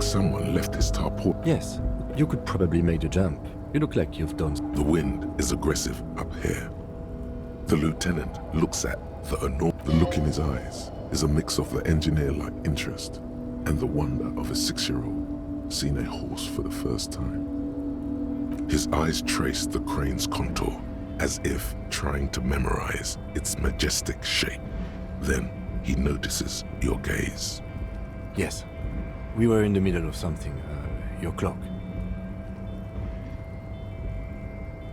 someone left his tarpaulin. Yes, you could probably make the jump. You look like you've done. The wind is aggressive up here. The lieutenant looks at the enormous. The look in his eyes is a mix of the engineer-like interest and the wonder of a 6-year-old seeing a horse for the first time. His eyes trace the crane's contour as if trying to memorize its majestic shape. Then he notices your gaze. Yes, we were in the middle of something. Your clock.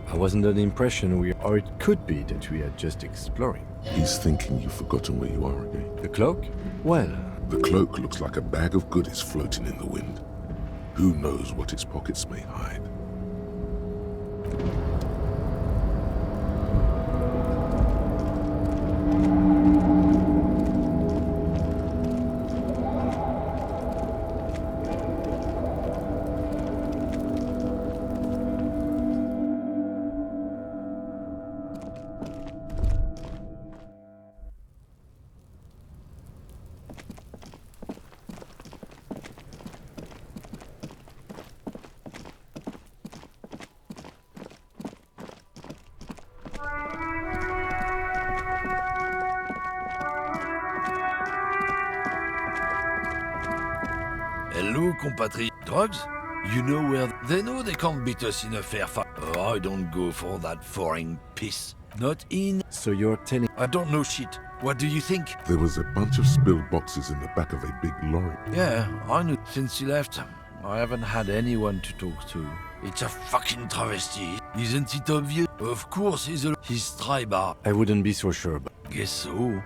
I was under the impression or it could be that we are just exploring. He's thinking you've forgotten where you are again. The cloak? Well... The cloak looks like a bag of goodies floating in the wind. Who knows what its pockets may hide? Hello, compatriot. Drugs? You know where... They know they can't beat us in a fair fight. Oh, I don't go for that foreign piss. Not in... So you're telling... I don't know shit. What do you think? There was a bunch of spilled boxes in the back of a big lorry. Yeah, I knew. Since he left, I haven't had anyone to talk to. It's a fucking travesty. Isn't it obvious? Of course he's tribal. I wouldn't be so sure, but... Guess so.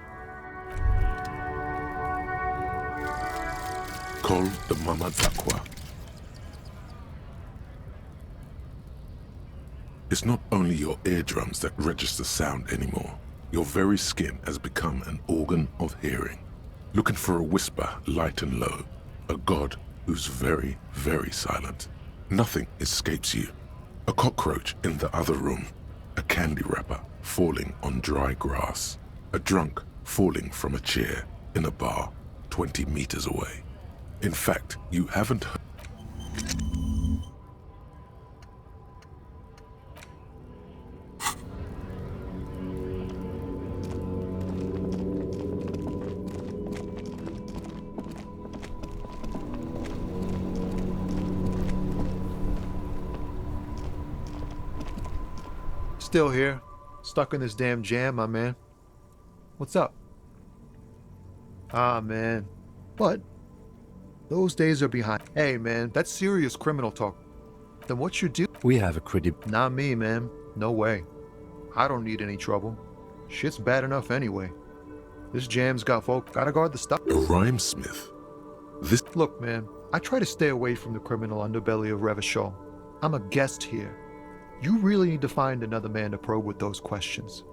Call the Mamadzakwa. It's not only your eardrums that register sound anymore. Your very skin has become an organ of hearing. Looking for a whisper, light and low. A god who's very, very silent. Nothing escapes you. A cockroach in the other room. A candy wrapper falling on dry grass. A drunk falling from a chair in a bar 20 meters away. In fact, you haven't heard. Still here. Stuck in this damn jam, my man. What's up? Ah, man. What? Those days are behind. Hey, man, that's serious criminal talk. Then what you do? We have a credible... Not me, man. No way. I don't need any trouble. Shit's bad enough anyway. This jam's got folk. Gotta guard the stuff. A rhymesmith. This... Look, man, I try to stay away from the criminal underbelly of Revachol. I'm a guest here. You really need to find another man to probe with those questions.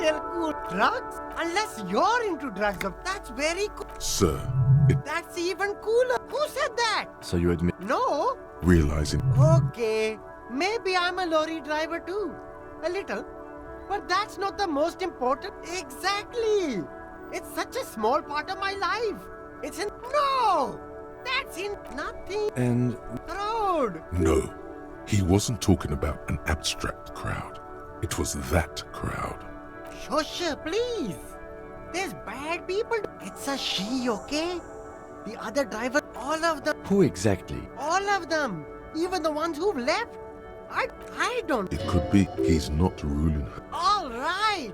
still cool. Drugs? Unless you're into drugs, that's very cool. Sir, That's even cooler. Who said that? So you admit... No. realizing Okay, maybe I'm a lorry driver too. A little. But that's not the most important. Exactly. It's such a small part of my life. It's in... No! That's in nothing. And Road. no, he wasn't talking about an abstract crowd. It was that crowd. Shush, please. There's bad people. It's a she, okay? The other driver, all of them. who exactly? All of them. Even the ones who've left. I don't... It could be he's not ruling her. All right.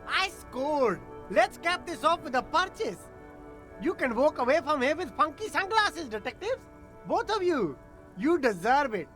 I scored. Let's cap this off with a purchase. You can walk away from here with funky sunglasses, detectives. Both of you. You deserve it.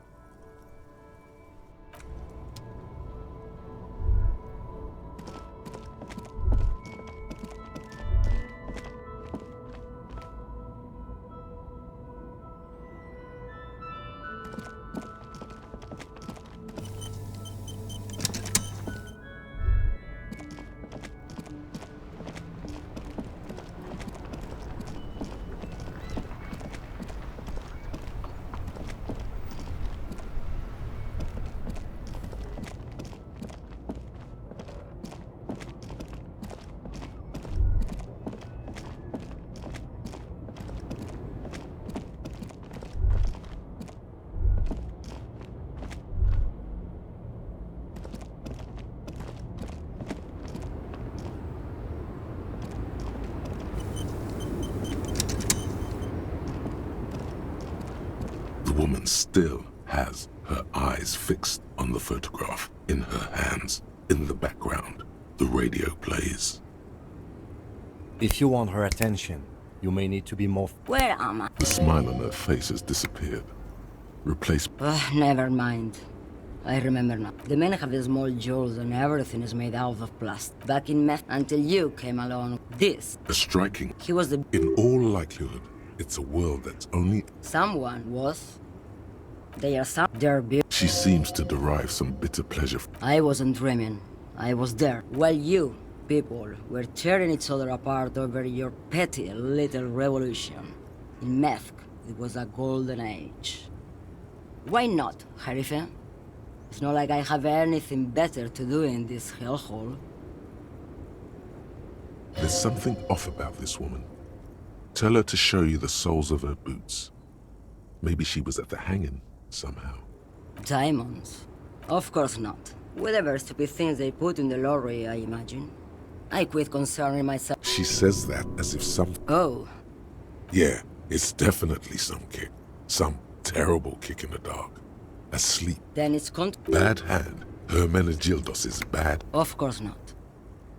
The woman still has her eyes fixed on the photograph in her hands. In the background, the radio plays. If you want her attention, you may need to be more... Where am I? The smile on her face has disappeared, replaced Never mind. I remember now. The men have the small jaws and everything is made out of plastic. Back in meth, until you came along. This. a striking. He was the... In all likelihood, it's a world that's only... Someone was. They are some... They're beautiful. She seems to derive some bitter pleasure. I wasn't dreaming. I was there. While you, people, were tearing each other apart over your petty little revolution. In meth, it was a golden age. Why not, Harife? It's not like I have anything better to do in this hellhole. There's something off about this woman. Tell her to show you the soles of her boots. Maybe she was at the hanging somehow. Diamonds? Of course not. Whatever stupid things they put in the lorry, I imagine. I quit concerning myself. She says that as if some... Oh, Yeah, it's definitely some kick. Some terrible kick in the dark. Asleep. then it's Bad hand. Hermenegildos is bad. Of course not.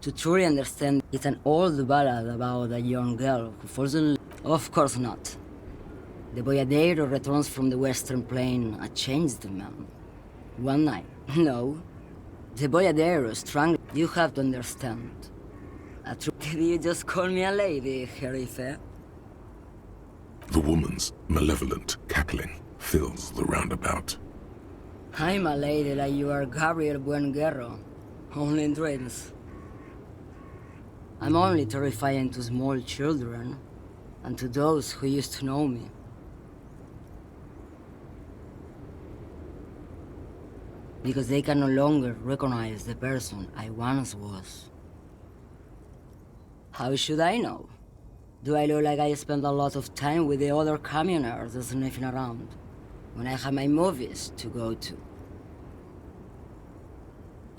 To truly understand, it's an old ballad about a young girl who falls in... Of course not. The Boyadero returns from the Western Plain, a changed man. One night. No. The Boyadero strangled... You have to understand. Did you just call me a lady, Herife? The woman's malevolent cackling fills the roundabout. I'm a lady like you are Gabriel Buenguerro. Only in dreams. I'm only terrifying to small children, and to those who used to know me. Because they can no longer recognize the person I once was. How should I know? Do I look like I spend a lot of time with the other communers sniffing around, when I have my movies to go to?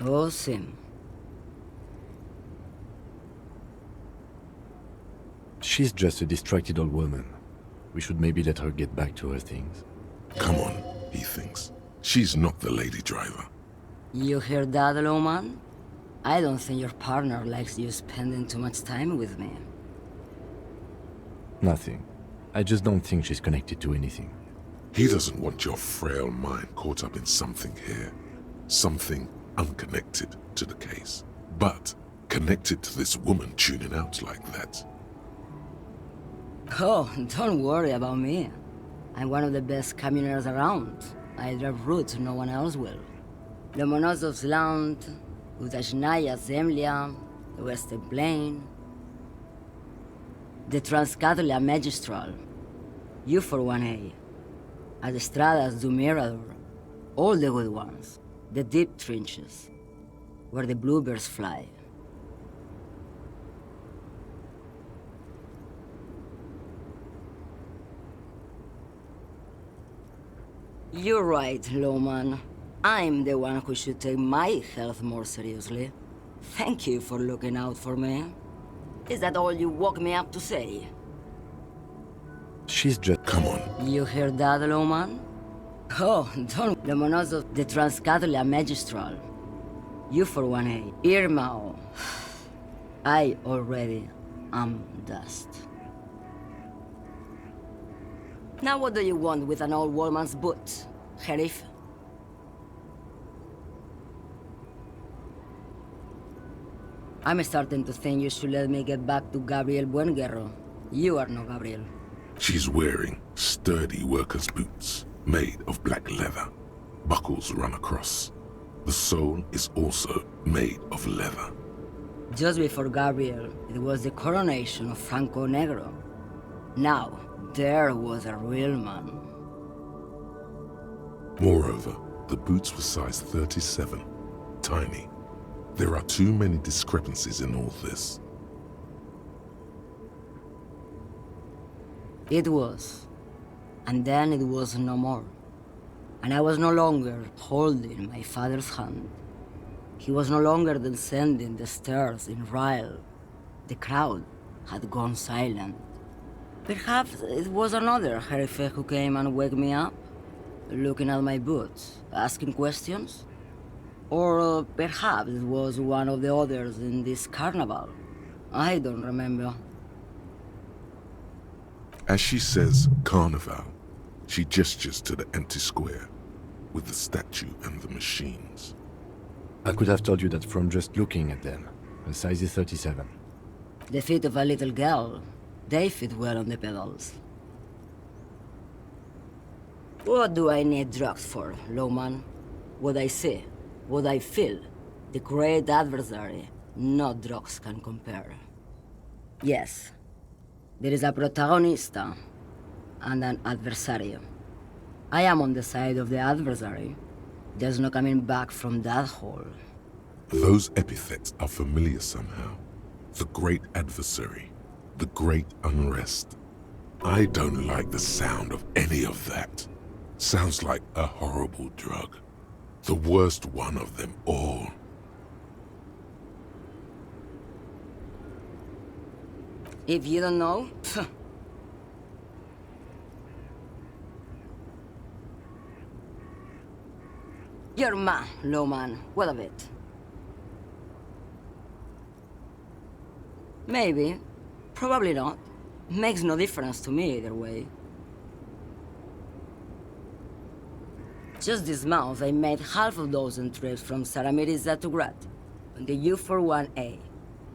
Oh, Sim. She's just a distracted old woman. We should maybe let her get back to her things. Come on, he thinks. She's not the lady driver. You hear that, Lowman? I don't think your partner likes you spending too much time with me. Nothing. I just don't think she's connected to anything. He doesn't want your frail mind caught up in something here. Something unconnected to the case. But connected to this woman tuning out like that. Oh, don't worry about me. I'm one of the best communers around. I drive routes no one else will. Lomonosov's land, Udashnaya Zemlya, the Western Plain, the Transcatolia Magistral, U41A, Adestradas do Mirador, all the good ones, the deep trenches, where the bluebirds fly. You're right, Lowman. I'm the one who should take my health more seriously. Thank you for looking out for me. Is that all you woke me up to say? She's just... Come on. You heard that, Lowman? Oh, don't... The monozo, the Transcatolia Magistral. U41A. Irmao. I already am dust. Now what do you want with an old woman's boot, Sheriff? I'm starting to think you should let me get back to Gabriel Buenguerro. You are no Gabriel. She's wearing sturdy worker's boots made of black leather. Buckles run across. The sole is also made of leather. Just before Gabriel, it was the coronation of Franco Negro. Now, there was a real man. Moreover, the boots were size 37, tiny. There are too many discrepancies in all this. It was. And then it was no more. And I was no longer holding my father's hand. He was no longer descending the stairs in Ryle. The crowd had gone silent. Perhaps it was another Sheriff who came and woke me up, looking at my boots, asking questions. Or perhaps it was one of the others in this carnival. I don't remember. As she says carnival, she gestures to the empty square with the statue and the machines. I could have told you that from just looking at them. The size is 37. The feet of a little girl, they fit well on the pedals. What do I need drugs for, Lowman? What I see, what I feel, the great adversary, no drugs can compare. Yes, there is a protagonista and an adversario. I am on the side of the adversary. There's no coming back from that hole. Those epithets are familiar somehow. The great adversary, the great unrest. I don't like the sound of any of that. Sounds like a horrible drug. The worst one of them all. If you don't know, you're mad, Lowman. What of it? Maybe. Probably not. Makes no difference to me either way. Just this month, I made half a dozen trips from Saramirizat to Grad on the U41A.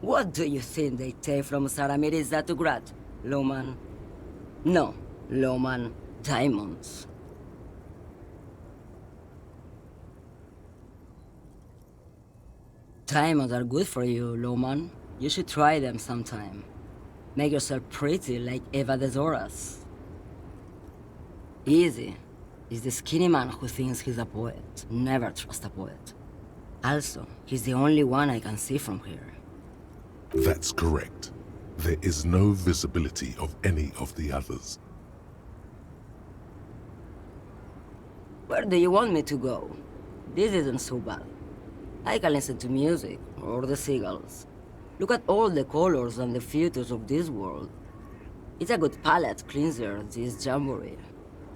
What do you think they take from Saramirizat to Grad, Lowman? No, Lowman, diamonds. Diamonds are good for you, Lowman. You should try them sometime. Make yourself pretty like Eva de Zoras. Easy. Is the skinny man who thinks he's a poet. Never trust a poet. Also, he's the only one I can see from here. That's correct. There is no visibility of any of the others. Where do you want me to go? This isn't so bad. I can listen to music, or the seagulls. Look at all the colors and the futures of this world. It's a good palate cleanser, this jamboree.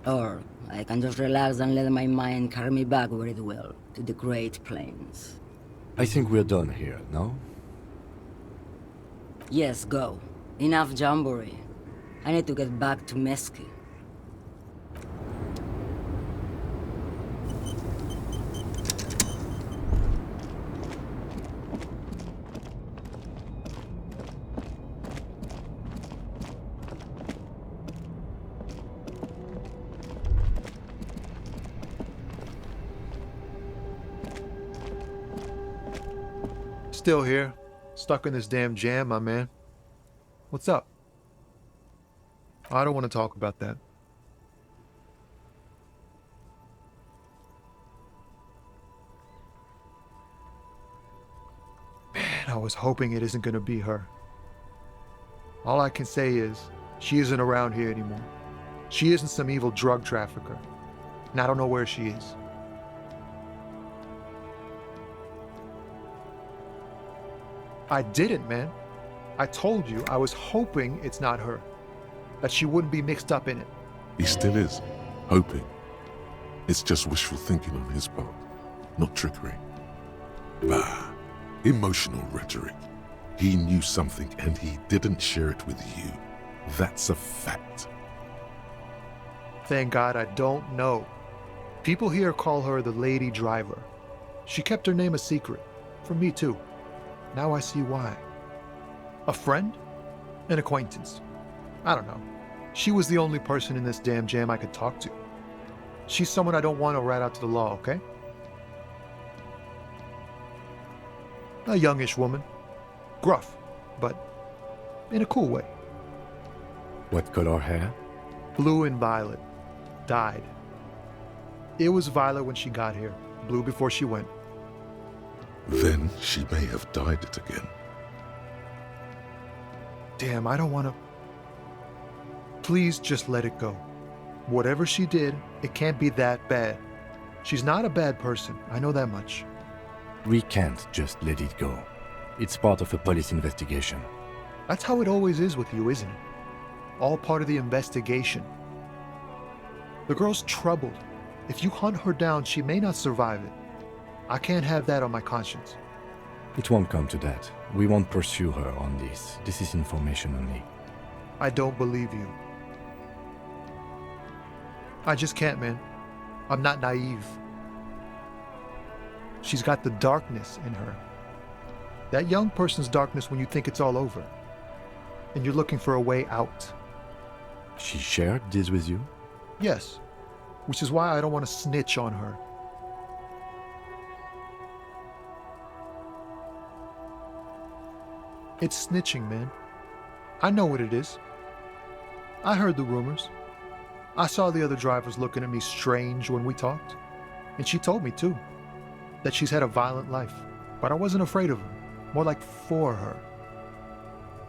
Or I can just relax and let my mind carry me back where it will, to the Great Plains. I think we're done here, no? Yes, go. Enough jamboree. I need to get back to Mesky. Still here. Stuck in this damn jam, my man. What's up? I don't want to talk about that. Man, I was hoping it isn't going to be her. All I can say is, she isn't around here anymore. She isn't some evil drug trafficker. And I don't know where she is. I didn't, man. I told you I was hoping it's not her. That she wouldn't be mixed up in it. He still is, hoping. It's just wishful thinking on his part, not trickery. Bah, emotional rhetoric. He knew something and he didn't share it with you. That's a fact. Thank God I don't know. People here call her the Lady Driver. She kept her name a secret. From me too. Now I see why. A friend? An acquaintance? I don't know. She was the only person in this damn jam I could talk to. She's someone I don't want to rat out to the law, okay? A youngish woman. Gruff, but in a cool way. What color hair? Blue and violet. Dyed. It was violet when she got here. Blue before she went. Then she may have dyed it again. Damn, I don't want to... Please just let it go. Whatever she did, it can't be that bad. She's not a bad person, I know that much. We can't just let it go. It's part of a police investigation. That's how it always is with you, isn't it? All part of the investigation. The girl's troubled. If you hunt her down, she may not survive it. I can't have that on my conscience. It won't come to that. We won't pursue her on this. This is information only. I don't believe you. I just can't, man. I'm not naive. She's got the darkness in her. That young person's darkness when you think it's all over. And you're looking for a way out. She shared this with you? Yes. Which is why I don't want to snitch on her. It's snitching, man. I know what it is. I heard the rumors. I saw the other drivers looking at me strange when we talked. And she told me, too, that she's had a violent life. But I wasn't afraid of her. More like for her.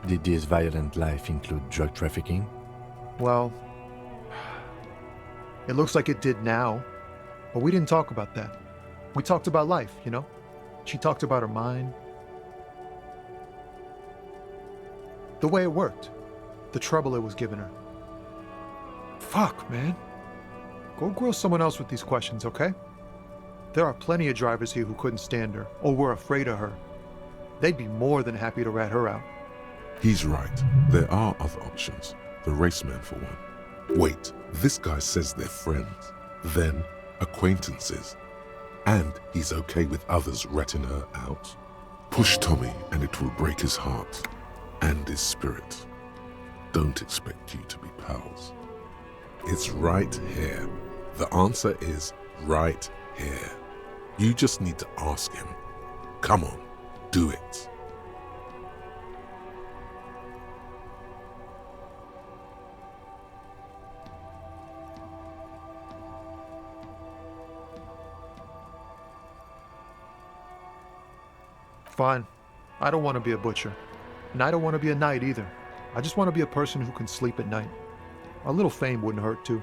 Did this violent life include drug trafficking? Well, it looks like it did now. But we didn't talk about that. We talked about life, you know? She talked about her mind. The way it worked. The trouble it was giving her. Fuck, man. Go grill someone else with these questions, okay? There are plenty of drivers here who couldn't stand her, or were afraid of her. They'd be more than happy to rat her out. He's right. There are other options. The raceman, for one. Wait, this guy says they're friends. Then, acquaintances. And he's okay with others ratting her out. Push Tommy and it will break his heart. And his spirit. Don't expect you to be pals. It's right here. The answer is right here. You just need to ask him. Come on, do it. Fine. I don't want to be a butcher. And I don't want to be a knight either. I just want to be a person who can sleep at night. A little fame wouldn't hurt too.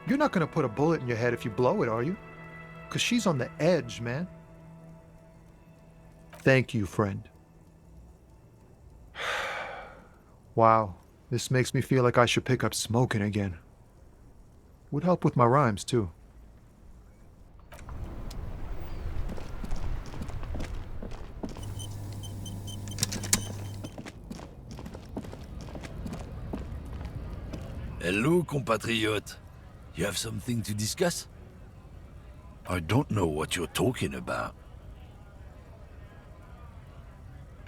You're not going to put a bullet in your head if you blow it, are you? Because she's on the edge, man. Thank you, friend. Wow, this makes me feel like I should pick up smoking again. Would help with my rhymes, too. Hello, compatriot. You have something to discuss? I don't know what you're talking about.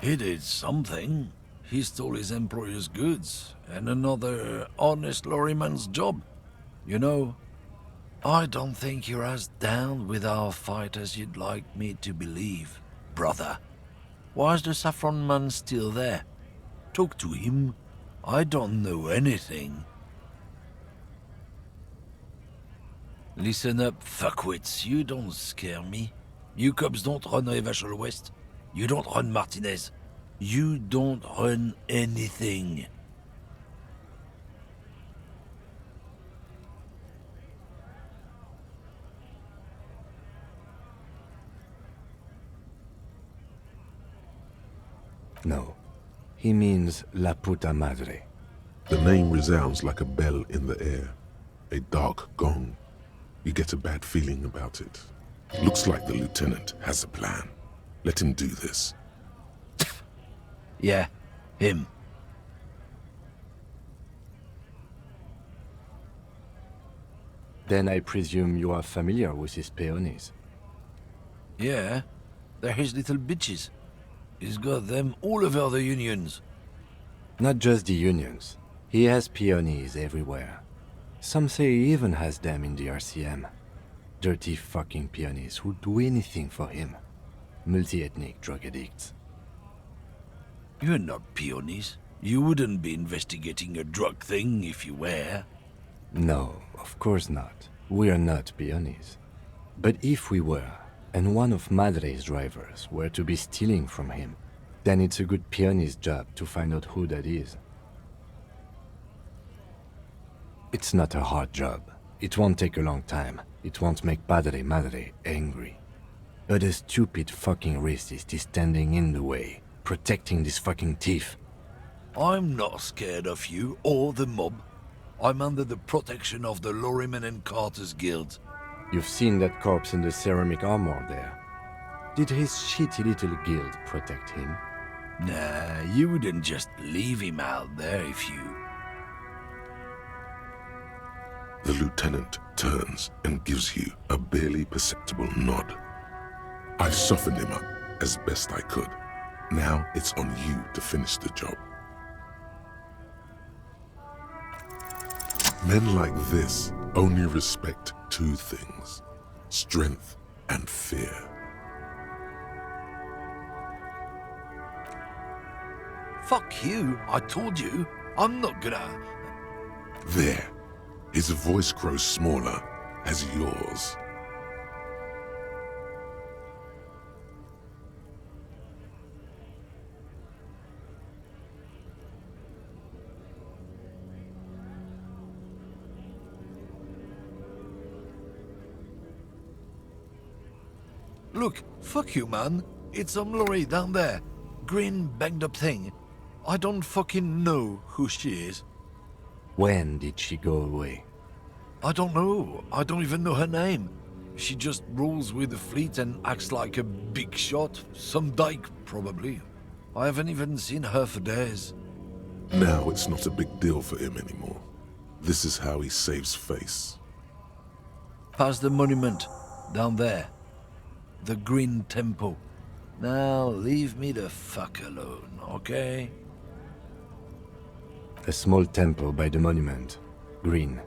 He did something. He stole his employer's goods and another honest lorryman's job. You know, I don't think you're as down with our fight as you'd like me to believe, brother. Why is the saffron man still there? Talk to him. I don't know anything. Listen up, fuckwits. You don't scare me. You cops don't run Evashel West. You don't run Martinez. You don't run anything. No. He means La Puta Madre. The name resounds like a bell in the air, a dark gong. You get a bad feeling about it. Looks like the lieutenant has a plan. Let him do this. Yeah, him. Then I presume you are familiar with his peonies. Yeah, they're his little bitches. He's got them all over the unions. Not just the unions. He has peonies everywhere. Some say he even has them in the RCM. Dirty fucking peonies who'd do anything for him. Multi-ethnic drug addicts. You're not peonies. You wouldn't be investigating a drug thing if you were. No, of course not. We are not peonies. But if we were, and one of Madre's drivers were to be stealing from him, then it's a good peony's job to find out who that is. It's not a hard job. It won't take a long time. It won't make Padre Madre angry. But a stupid fucking racist is standing in the way, protecting this fucking thief. I'm not scared of you or the mob. I'm under the protection of the Lorrymen and Carters Guild. You've seen that corpse in the ceramic armor there. Did his shitty little guild protect him? Nah, you wouldn't just leave him out there if you... The lieutenant turns and gives you a barely perceptible nod. I've softened him up as best I could. Now it's on you to finish the job. Men like this only respect two things: strength and fear. Fuck you, I told you. I'm not gonna... There. His voice grows smaller as yours. Look, fuck you, man. It's some lorry down there. Green, banged up thing. I don't fucking know who she is. When did she go away? I don't know. I don't even know her name. She just rolls with the fleet and acts like a big shot. Some dyke, probably. I haven't even seen her for days. Now it's not a big deal for him anymore. This is how he saves face. Past the monument. Down there. The Green Temple. Now leave me the fuck alone, okay? A small temple by the monument. Green.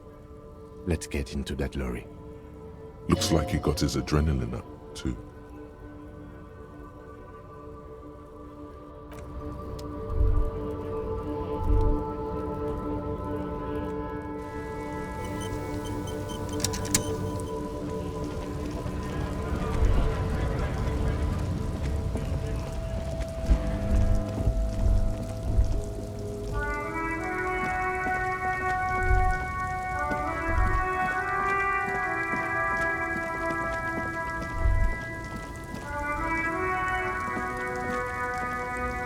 Let's get into that lorry. Looks like he got his adrenaline up, too.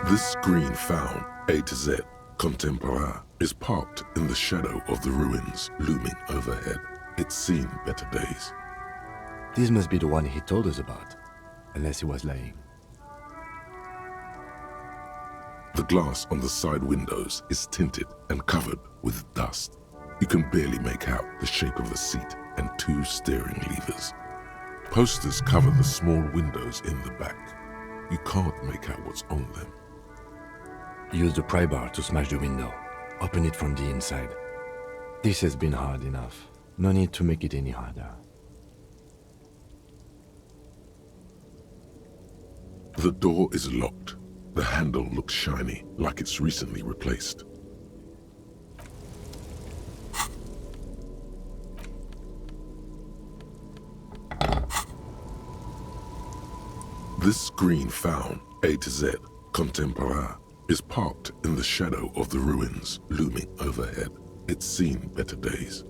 This green found, A to Z, contemporaire, is parked in the shadow of the ruins looming overhead. It's seen better days. This must be the one he told us about. Unless he was lying. The glass on the side windows is tinted and covered with dust. You can barely make out the shape of a seat and two steering levers. Posters cover the small windows in the back. You can't make out what's on them. Use the pry bar to smash the window. Open it from the inside. This has been hard enough. No need to make it any harder. The door is locked. The handle looks shiny, like it's recently replaced. This screen found, A to Z, Contemporain, is parked in the shadow of the ruins looming overhead. It's seen better days.